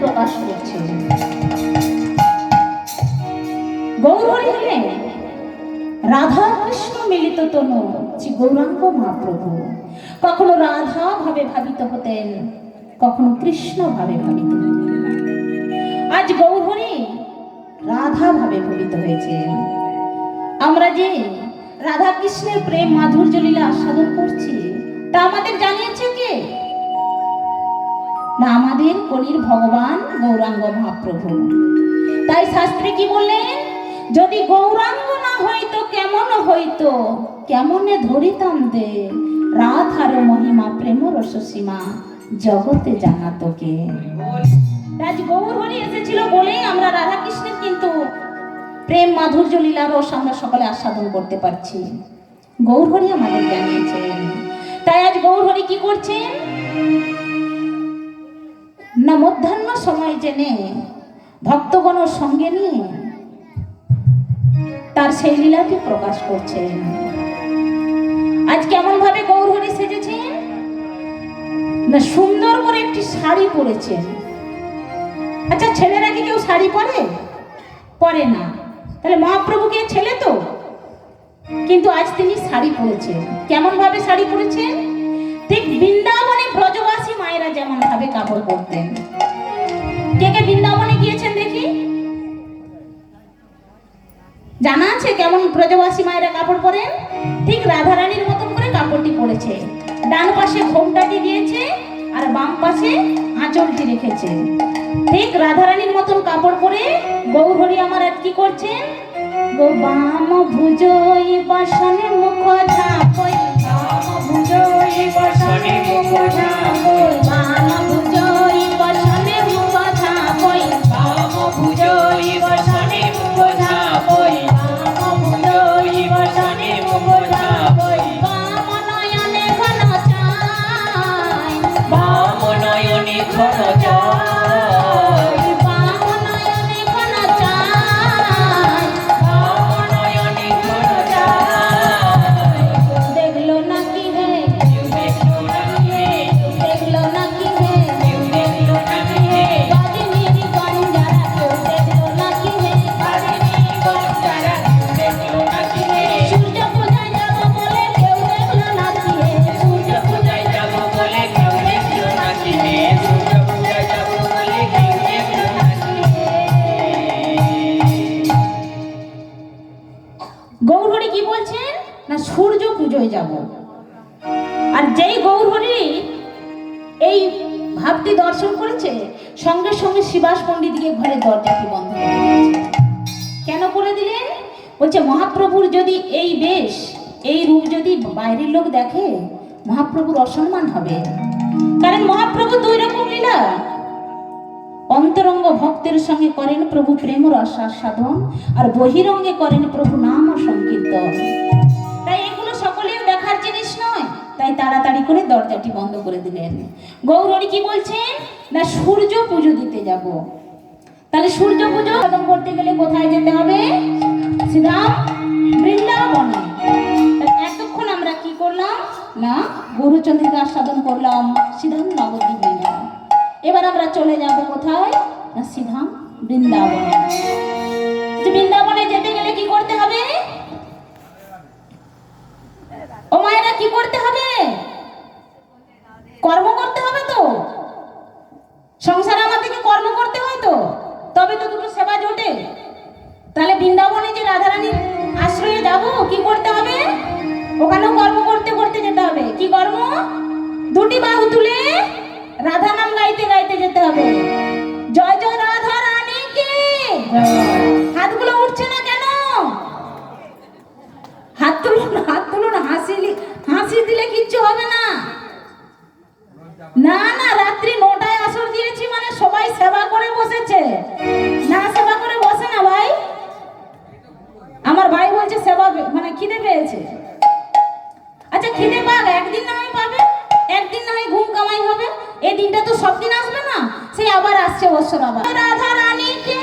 প্রকাশ করছেন। গৌরহরি হলেন রাধা কৃষ্ণ মিলিত তনু শ্রী গৌরাঙ্গ মহাপ্রভু। কখনো রাধা ভাবে ভাবিত হতেন, কখনো কৃষ্ণ ভাবে ভাবিত হতেন। আজ গৌরহরি রাধা ভাবে ভাবিত হয়েছেন। আমরা যে রাধা কৃষ্ণের প্রেম মাধুর্য লীলা আস্বাদন করছি, তা আমাদের জানিয়েছে কে? না, আমাদের কলির ভগবান গৌরাঙ্গ মহাপ্রভু। তাই শাস্ত্রে কি বললেন? যদি গৌরাঙ্গ না হইতো কেমন হইতো, কেমনে ধরিতাম দে রাধার মহিমা প্রেম রস সীমা জগতে জানাতো কে। আজ গৌরহরি এসেছিল বলেই আমরা রাধা কৃষ্ণের কিন্তু প্রেম মাধুর্য লীলা রস আমরা সকলে আস্বাদন করতে পারছি। গৌরহরি আমাদের জানিয়েছেন। তাই আজ গৌরহরি কি করছেন না, মধ্যাহ্ন সময় জেনে ভক্তগণ সঙ্গে নিয়ে তার সেই লীলাটি প্রকাশ করছেন। আজ কেমন ভাবে গৌরহরি সেজেছেন না, সুন্দর করে একটি শাড়ি পরেছেন। আচ্ছা, ছেলেরা কি কেউ শাড়ি পরে? পরে না। তাহলে মহাপ্রভু কে ছেলে তো, কিন্তু আজ তিনি শাড়ি পরেছেন। কেমন ভাবে শাড়ি পরেছেন? ঠিক বৃন্দাবনে ব্রজবাসী মায়েরা যেমন ভাবে কাপড় পরতেন। কে কে বৃন্দাবনে গিয়েছেন দেখি? জানা আছে কেমন ব্রজবাসী মায়েরা কাপড় পরেন? ঠিক রাধারানীর মতন করে কাপড়টি পরেছে। ডান পাশে ঘোমটাটি দিয়েছে আর বাম পাশে আঁচলটি রেখেছে। ঠিক রাধারানীর মতন কাপড় পরে গৌরহরি আমার আর কি করছেন? বাম ভুজই বাসনে মুখ ঝাপই, বাম ভুজই বাসনে মুখ ঝাপই, বাম ভুজই বাসনে মুখ ঝাপই, বাম ভুজই বাসনে মুখ ঝাপই, বাম ভুজই বাসনে মুখ ঝাপই, বাম নয়নে ঘন চাই, বাম নয়নে ঘন চাই, বাম নয়নে ঘন চাই, বাম নয়নে ঘন চাই। দেখলো নাকি হে, দেখলো নাকি হে, দেখলো নাকি হে, দেখলো নাকি হে, বাদিনীর গঞ্জারা কেউ দেখলো নাকি হে, বাদিনীর গঞ্জারা কেউ দেখলো নাকি হে, সূর্য পূজায় যাবো বলে কেউ দেখলো নাকি হে, সূর্য পূজায় যাবো বলে কেউ দেখলো নাকি হে, সূর্য পূজায় যাবো বলে কেউ দেখলো নাকি হে। গৌরহরি কি বলছেন না, সূর্য পুজোয় যাব। আর যেই গৌরহরি এই ভাবটি দর্শন করেছে, সঙ্গে সঙ্গে শিবাস পণ্ডিত গিয়ে ঘরের দরজাটি বন্ধ করে দিয়েছে। কেন করে দিলেন? বলছে মহাপ্রভুর যদি এই বেশ, এই রূপ যদি বাইরের লোক দেখে, মহাপ্রভুর অসম্মান হবে। কারণ মহাপ্রভু দুই রকম লীলা। অন্তরঙ্গ ভক্তের সঙ্গে করেন প্রভু প্রেম রস আস্বাদন, আর বহিরঙ্গে করেন প্রভু নাম সংকীর্তন। তাই এগুলো সকলের দেখার জিনিস নয়। তাই তাড়াতাড়ি করে দরজাটি বন্ধ করে দিলেন। গৌরহরি কি বলছেন না, সূর্য পুজো দিতে যাব। তাহলে সূর্য পুজো সাধন করতে গেলে কোথায় যেতে হবে? শ্রীধাম বৃন্দাবনে। এতক্ষণ আমরা কি করলাম না, গৌরচন্দ্রিকা আস্বাদন করলাম শ্রীধাম নবদ্বীপ লীলা। এবার আমরা চলে যাব কোথায় না, শ্রীধাম বৃন্দাবনে। বৃন্দাবনে যেতে গেলে কি করতে হবে? ও মায়েরা, কি করতে হবে? কর্ম করতে হবে তো। সংসারে আমাদেরকে কর্ম করতে হয় তো, তবে তো দুটো সেবা জোটে। তাহলে রাধা নাম গাইতে গাইতে যেতে হবে। জয় জয় রাধা রানী কি। হাতগুলো উঠছে না কেন? হাত তুলুন, হাত তুলুন। হাসি দিলে কিচ্ছু হবে না। না না, রাত্রি 9টায় আসর দিয়েছি মানে সবাই সেবা করে বসেছে। না সেবা করে বসে না ভাই। আমার ভাই বলছে সেবা মানে খিদে পেয়েছে। আচ্ছা খিদে পাক, একদিন না হয় পাবে, একদিন না হয় ঘুম কামাই হবে। এই দিনটা তো সব দিন আসবে না, সেই আবার আসছে বছর আবার। রাধা রানী কি।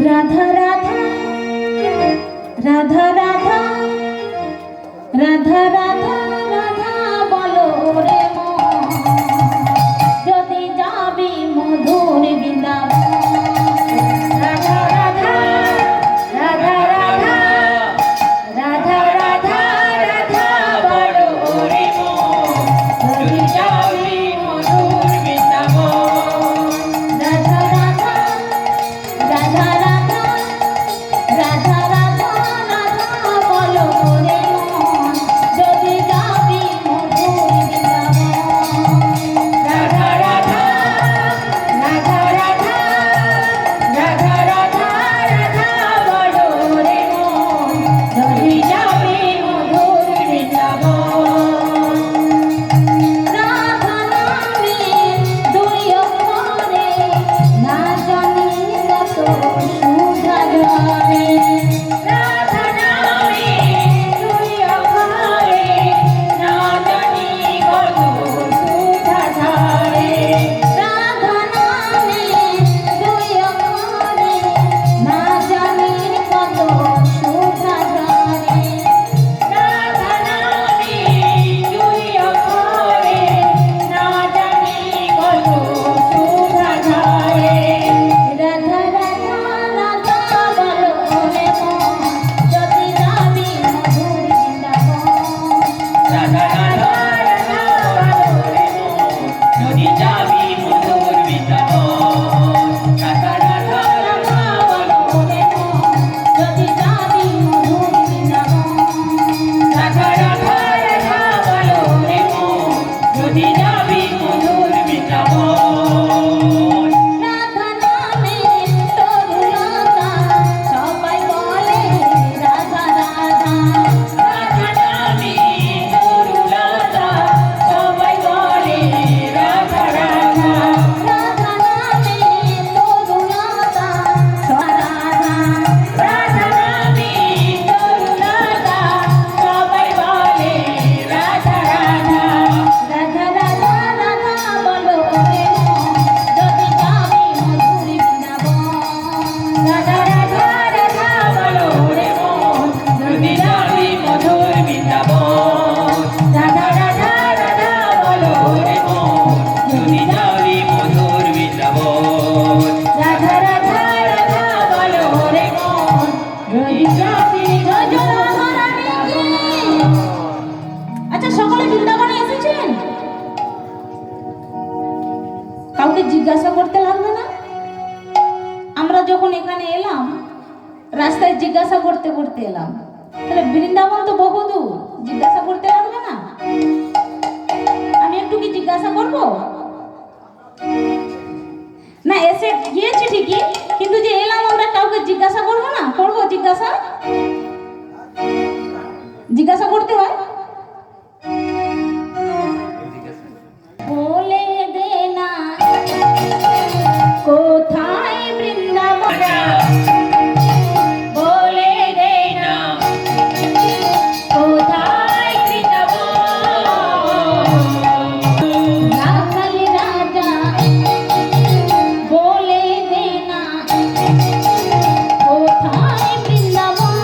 রাধা রাধা রাধা রাধা রাধা রাধা রাধা বলো রে মন, যদি যাবি মধুর বৃন্দাবন। রাধা রাধা রাধা রাধা রাধা রাধা রাধা বলো রে মন, যদি যাবি মধুর বৃন্দাবন। রাধা রাধা রাধা রাধা রাধা রাধা রাধা বলো রে মন, যদি যাবি মধুর বৃন্দাবন। রাধা রাধা রাধা রাধা রাধা রাধা রাধা বলো রে মন, যদি যাবি মধুর বৃন্দাবন। রাধা নামে দুই অক্ষরে না জানি কত সুধা ঝরে। রাধা নামে দুই অক্ষরে না জানি কত সুধা ঝরে। রাধা নামে দুই অক্ষরে না জানি কত সুধা ঝরে। রাধা নামে দুই অক্ষরে না জানি কত সুধা ঝরে। রাধা রাধা রাধা বলো রে মন, যদি যাবি মধুর বৃন্দাবন। রাধা রাধা রাধা বলো রে মন, যদি যাবি মধুর বৃন্দাবন। রাধা রাধা রাধা বলো রে মন, যদি যাবি মধুর বৃন্দাবন। রাধা রাধা রাধা বলো রে মন, যদি যাবি মধুর বৃন্দাবন। রাধা নামে তরুলতা সবাই বলে রাধা রাধা। রাধা নামে তরুলতা সবাই বলে রাধা রাধা। রাধা নামে তরুলতা রাধা। রাধা নামে তরুলতা সবাই বলে রাধা রাধা। রাধা রাধা রাধা বলো রে মন, যদি যাবি মধুর বৃন্দাবন। রাধা রাধা রাধা বলো রে মন, যদি যাবি মধুর বৃন্দাবন। রাধা রাধা রাধা বলো রে মন, যদি যাবি মধুর বৃন্দাবন। রাধা রাধা রাধা বলো রে মন, যদি যাবি জয় জয় রাধা রানী কি। আচ্ছা সকলে বৃন্দাবনে এসেছেন? কাউকে জিজ্ঞাসা করতে লাগবে না। আমরা যখন এখানে এলাম রাস্তায় জিজ্ঞাসা করতে করতে এলাম, তাহলে বৃন্দাবন তো বহু দূর, জিজ্ঞাসা করতে লাগবে না। আমি একটু কি জিজ্ঞাসা করব না? এসে গিয়েছি ঠিকই, কিন্তু যে এলাম আমরা কাউকে জিজ্ঞাসা করবো না? করবো জিজ্ঞাসা? জিজ্ঞাসা করতে হয়। বলে দে না কোথায় বৃন্দাবন, বলে দে না কোথায় বৃন্দাবন। রাখাল রাজা বলে দে না কোথায় বৃন্দাবন।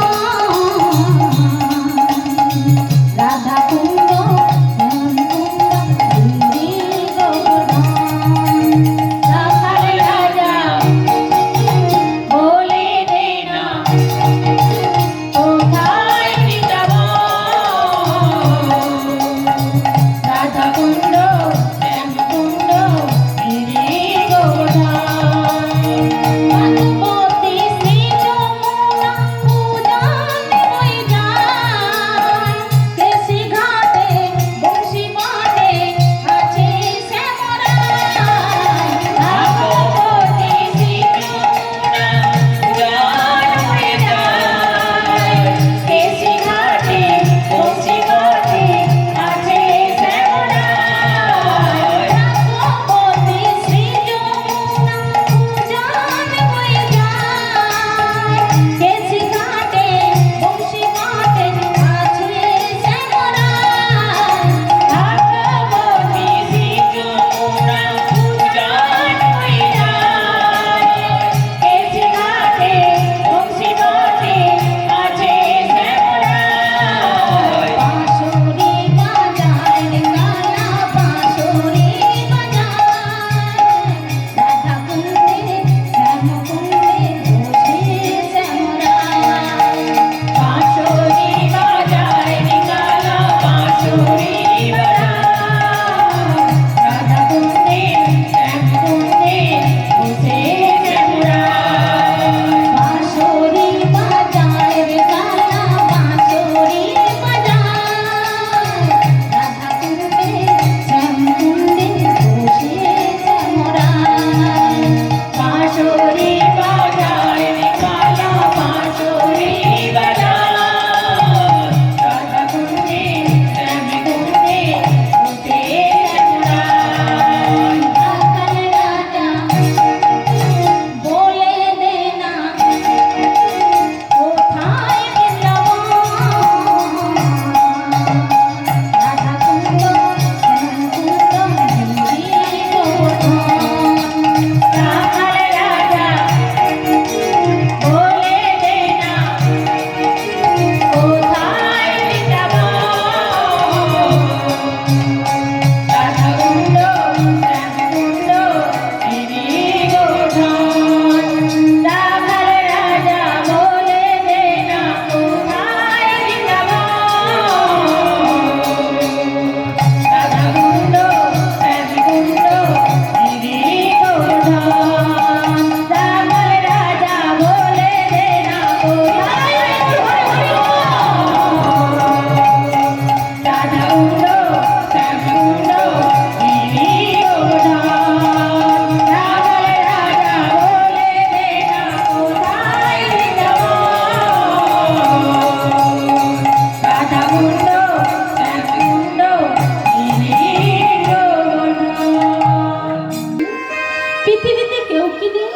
দুঃখিনী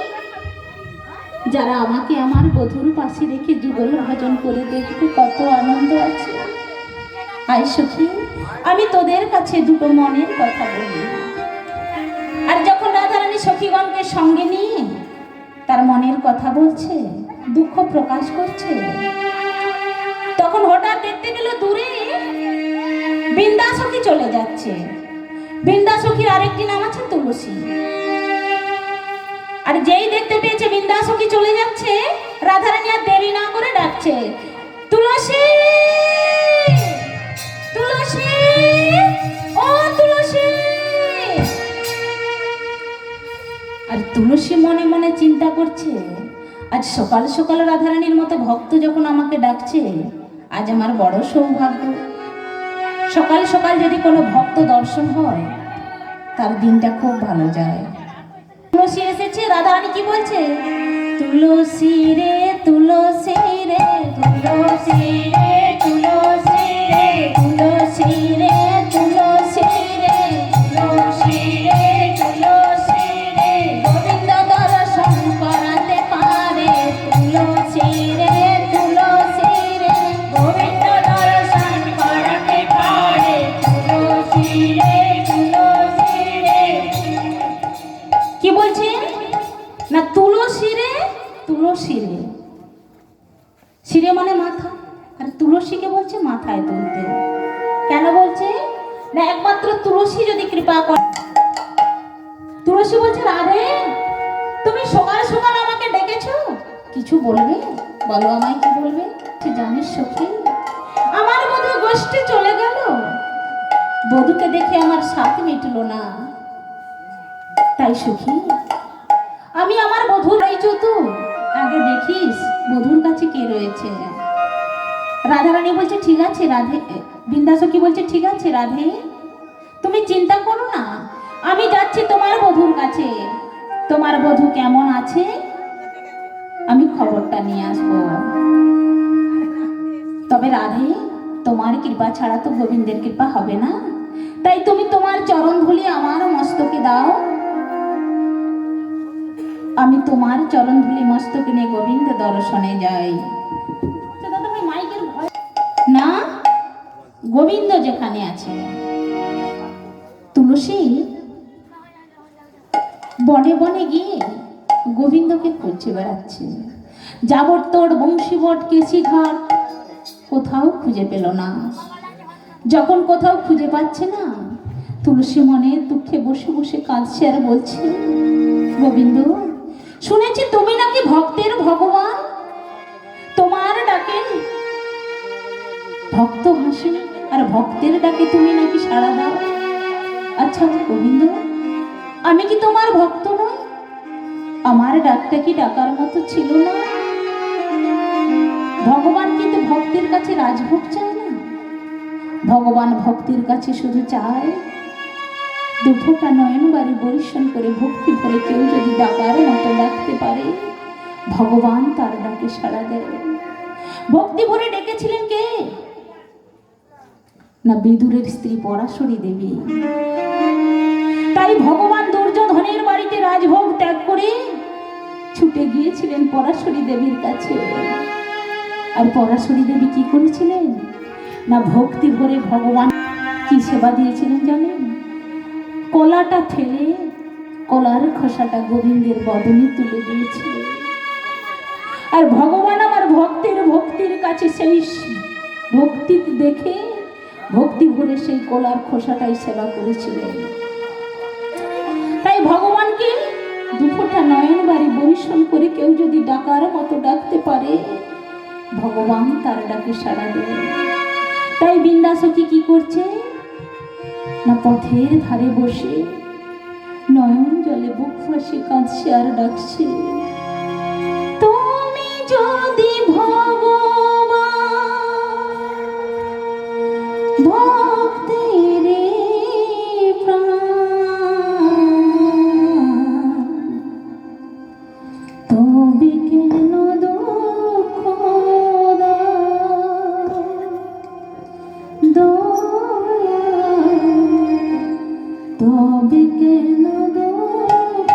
যারা আমাকে আমার বধুর পাশে রেখে যুগল ভজন করে দেখতে কত আনন্দ আছে। আয় সখী, আমি তোদের কাছে দুটো মনের কথা বলি। আর যখন রাধারানী সখীগণকে সঙ্গে নিয়ে তার মনের কথা বলছে, দুঃখ প্রকাশ করছে, তখন হঠাৎ দেখতে পেল দূরে বৃন্দা সখী চলে যাচ্ছে। বৃন্দা সখীর আরেকটি নাম আছে তুলসী। আর যেই দেখতে পেয়েছে বৃন্দা সখী চলে যাচ্ছে, রাধারানী আর দেরি না করে ডাকছে, তুলসী, তুলসী, ও তুলসী। আর তুলসী মনে মনে চিন্তা করছে, আজ সকাল সকাল রাধারানীর মতো ভক্ত যখন আমাকে ডাকছে, আজ আমার বড় সৌভাগ্য। সকাল সকাল যদি কোনো ভক্ত দর্শন হয়, তার দিনটা খুব ভালো যায়। তুলসী এসেছে, রাধারানী কি বলছে, তুলসী রে তুলসী রে তুলসী রে তুলসী রে তুলসী রে তুলসী রে তুলসী রে তুলসী রে গোবিন্দ দর্শন করাতে পারে, তুলসী রে তুলসী রে গোবিন্দ দর্শন করাতে পারে, তুলসী রে তুলসী রে। কি বলছে না, তুলসী রে তুলসী রে, শিরে মানে মাথা, আর তুলসীকে বলছে মাথায় তুলতে। কেন বলছে না, একমাত্র তুলসী যদি কৃপা করে। তুলসী বলছে, রাধে তুমি সকাল সকাল আমাকে ডেকেছো, কিছু বলবে? বলো আমায় কি বলবে? জানিস সখী, আমার বধূ গোষ্ঠী চলে গেল, বধূকে দেখে আমার সাথ মিটলো না, তাই সখী আমি আমার বধূর চাইছো, তো আগে দেখিস বধূর কাছে কে রয়েছে। রাধারানী বলছে ঠিক আছে রাধে। বৃন্দা সখী বলছে ঠিক আছে রাধে, তুমি চিন্তা করো না, আমি যাচ্ছি তোমার বধূর কাছে, তোমার বধূ কেমন আছে আমি খবরটা নিয়ে আসবো। তবে রাধে, তোমার কৃপা ছাড়া তো গোবিন্দের কৃপা হবে না, তাই তুমি তোমার চরণ ধুলি আমার মস্তকে দাও, আমি তোমার চরণ ধুলি মস্তকে নিয়ে গোবিন্দ দর্শনে যাই। না, গোবিন্দ যেখানে আছে। তুলসী বনে বনে গিয়ে গোবিন্দকে খুঁজে বেড়াচ্ছে, যাবত্তর বংশীবট কেশি ঘাট কোথাও খুঁজে পেল না। যখন কোথাও খুঁজে পাচ্ছে না, তুলসী মনে দুঃখে বসে বসে কাঁদছে আর বলছে, গোবিন্দ শুনেছি তুমি নাকি ভক্তের ভগবান, তোমার ডাকে ভক্ত হাসে আর ভক্তের ডাকে তুমি নাকি সাড়া দাও। আচ্ছা গোবিন্দ, আমি কি তোমার ভক্ত নই? আমার ডাকটা কি ডাকার মতো ছিল না? ভগবান কিন্তু ভক্তের কাছে রাজভোগ চায় না, ভগবান ভক্তির কাছে শুধু চায় দুফোটা নয়ন বাড়ি বরিশন করে ভক্তি ভরে কেউ যদি ডাকার মতো ডাকতে পারে, ভগবান তার ডাকে সাড়া দেয়। ভক্তি ভরে ডেকেছিলেন কে? না, বিদুরের স্ত্রী পরাশরী দেবী। তাই ভগবান দুর্যোধনের বাড়িতে রাজভোগ ত্যাগ করে ছুটে গিয়েছিলেন পরাশরী দেবীর কাছে। আর পরাশরী দেবী কি করেছিলেন না, ভক্তি ভরে ভগবান কি সেবা দিয়েছিলেন জানেন? কলাটা ফেলে কলার খোসাটা গোবিন্দের বদনে তুলে দিয়েছিলেন। আর ভগবান আমার ভক্তির কাছে সেই ভক্তি দেখে ভক্তি ভরে সেই কলার খোসাটাই সেবা করেছিলেন। তাই ভগবানকে দুফোটা নয়ন বাড়ি বরিশন করে কেউ যদি ডাকার মতো ডাকতে পারে, ভগবান তার ডাকে সাড়া দেয়। তাই বৃন্দা সখী কি করছে না, পথের ধারে বসে নয়ন জলে বুক ফাঁসে কাঁদছে আর ডাকছে, তুমি যদি ভক্তের তবে কেন দুঃখ তবে কেন দুঃখ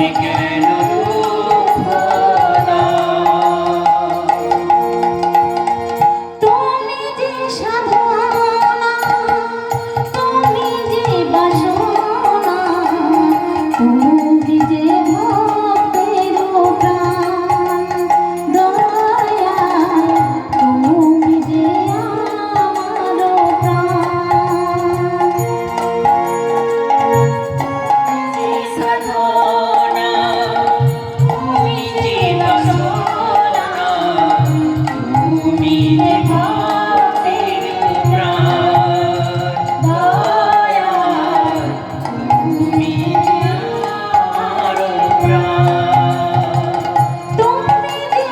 তবে কেন দুঃখ দাও? তুমি যে সাধনা, তুমি যে বাসনা, তুমি যে ভক্তের প্রাণ, দয়াল তুমি যে আমার প্রাণ। সাধনা তুমি যে বাসনা, তুমি যে ভক্তের প্রাণ, দয়াল তুমি যে আমার প্রাণ। তুমি যে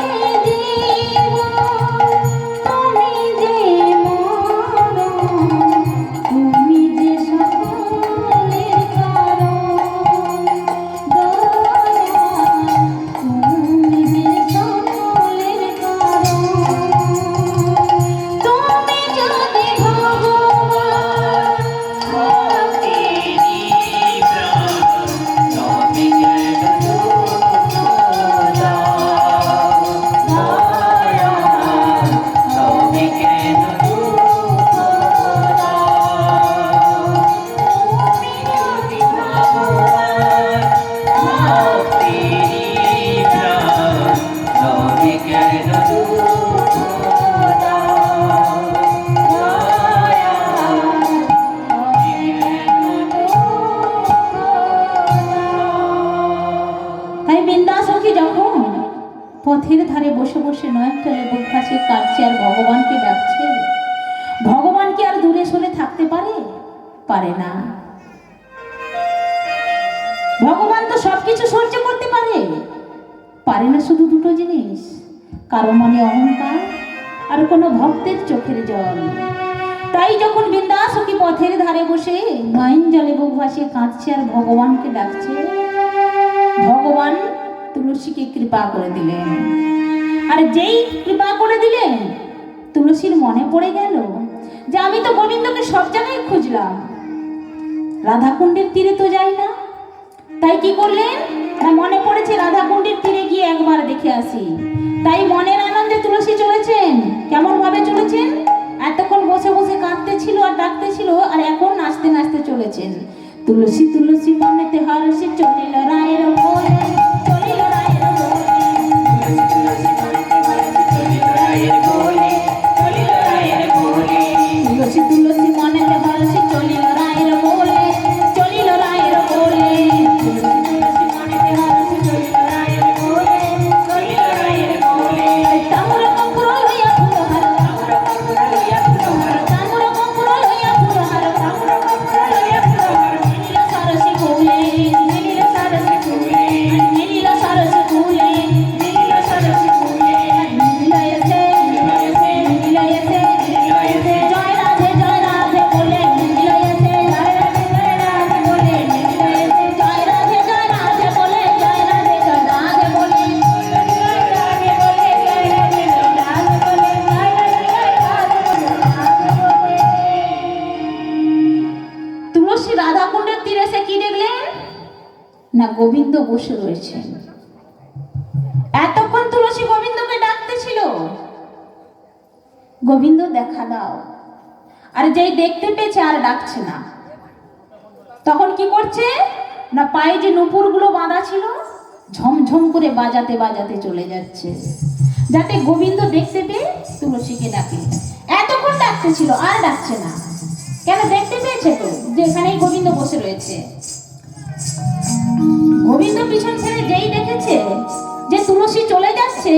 জীবন, তুমি যে মরণ, তুমি যে সকলের কারণ, দয়াল তুমি যে সকলের কারণ। তুমি যদি ভগবান, ভক্তেরই প্রাণ, তবে কেন দুঃখ দাও? দয়াল তবে কেন দুঃখ দাও? তুমি যদি ভগবান, ভক্তেরই প্রাণ, তবে কেন দুঃখ দাও? দয়াল তবে কেন দুঃখ দাও? তাই বিন্দাসখী যখন পথের ধারে বসে বসে নয়ন জলে বুক ভাসে কাঁদছে আর ভগবানকে ডাকছে, ভগবান কি আর দূরে সরে থাকতে পারে? পারে না। ভগবান তো সবকিছু সহ্য করতে পারে, পারে না শুধু দুটো জিনিস, কারো মনে অহংকার আর কোনো ভক্তের চোখের জল। তাই যখন বিন্দাসখী পথের ধারে বসে নয়ন জলে বুক ভাসিয়ে কাঁদছে আর ভগবানকে ডাকছে, ভগবান তুলসীকে কৃপা করে দিলেন। আর যেই কৃপা করে দিলেন, তুলসীর মনে পড়ে গেল যে আমি তো গোবিন্দকে সব জায়গায় খুঁজলাম, রাধাকুণ্ডের তীরে তো যাই না। তাই কি করলেন না, মনে পড়েছে রাধাকুণ্ডের তীরে গিয়ে একবার দেখে আসি। তাই মনের আনন্দে তুলসী চলেছেন। কেমন ভাবে চলেছেন? এতক্ষণ বসে বসে কাঁদতে ছিল আর ডাকতে ছিল, আর এখন নাচতে নাচতে চলেছেন। তুলসী তুলসী মনেতে হর্ষে চলিল রায়ের কোলে, চলিল রায়ের কোলে। তুলসী মনেতে হর্ষে চলিল রায়ের কোলে, চলিল রায়ের কোলে। তুলসী তুলসী মনেতে হর্ষে চলিল রায়ের কোলে, চলিল রায়ের কোলে। তুলসী মনেতে হর্ষে চলিল রায়ের কোলে, চলিল রায়ের কোলে। তাম্র কর্পূর লইয়া ফুলহার, তাম্র কর্পূর লইয়া ফুলহার, তাম্র কর্পূর লইয়া ফুলহার, তাম্র কর্পূর লইয়া ফুলহার। নীল সরসী ফুলে, নীল সরসী ফুলে, নীল সরসী ফুলে, নীল সরসী ফুলে। নীলয়সে, নীলয়সে, নীলয়সে, নীলয়সে। জয় রাধে বলে নীলয়সে, জয় রাধে বলে নীলয়সে। জয় রাধে বলে, জয় রাধে বলে। জয় রাধে বলে, জয় রাধে বলে, জয় রাধে বলে। তুলসী রাধাকুণ্ডের তীরে এসে কি দেখলেন না, গোবিন্দ বসে রয়েছেন। এতক্ষণ তুলসী গোবিন্দকে ডাকতেছিল, গোবিন্দ দেখা দাও। আর যেই দেখতে পেয়েছে আর ডাকছে না। তখন কি করছে না, পায়ে যে নুপুরগুলো বাঁধা ছিল ঝমঝম করে বাজাতে বাজাতে চলে যাচ্ছে, যাতে গোবিন্দ দেখতে পেয়ে তুলসীকে ডাকে। এতক্ষণ ডাকতেছিল আর ডাকছে না, কেন? দেখতে পেয়েছে তো যে এখানেই গোবিন্দ বসে রয়েছে। গোবিন্দ পিছন ছেড়ে যেই দেখেছে যে তুলসী চলে যাচ্ছে,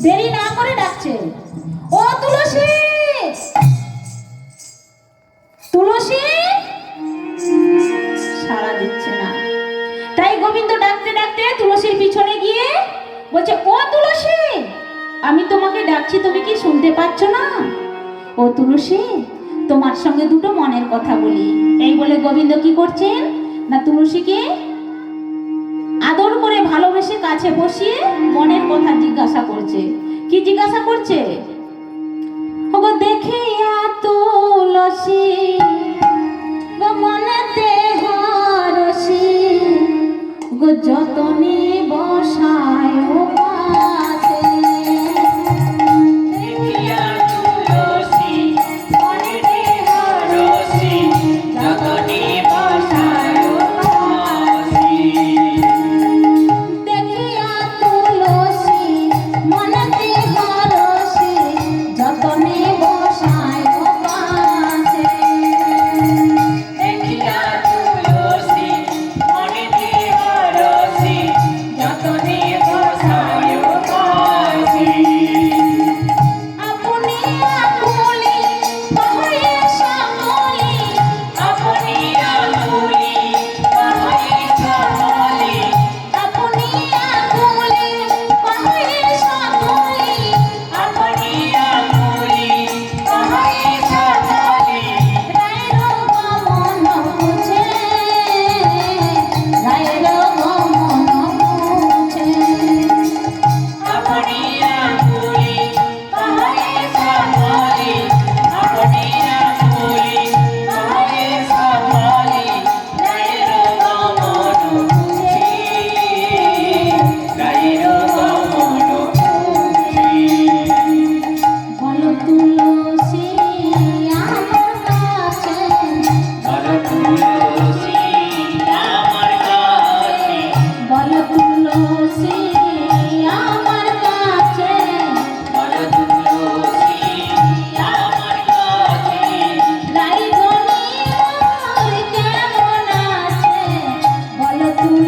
দেরি না করে ডাকছে, ও তুলসী, তুলসী। সাড়া দিচ্ছে না। তাই গোবিন্দ ডাকতে ডাকতে তুলসীর পিছনে গিয়ে বলছে, ও তুলসী, আমি তোমাকে ডাকছি, তুমি কি শুনতে পাচ্ছ না? ও তুলসী, তোমার সঙ্গে দুটো মনের কথা বলি। এই বলে গোবিন্দ কি করছেন না, তুলসীকে আদর করে ভালোবেসে কাছে বসিয়ে মনের কথা জিজ্ঞাসা করছে। কি জিজ্ঞাসা করছে? ওগো দেখিয়া তুলসী গো মনেতে হরষি গো যতনে তুলে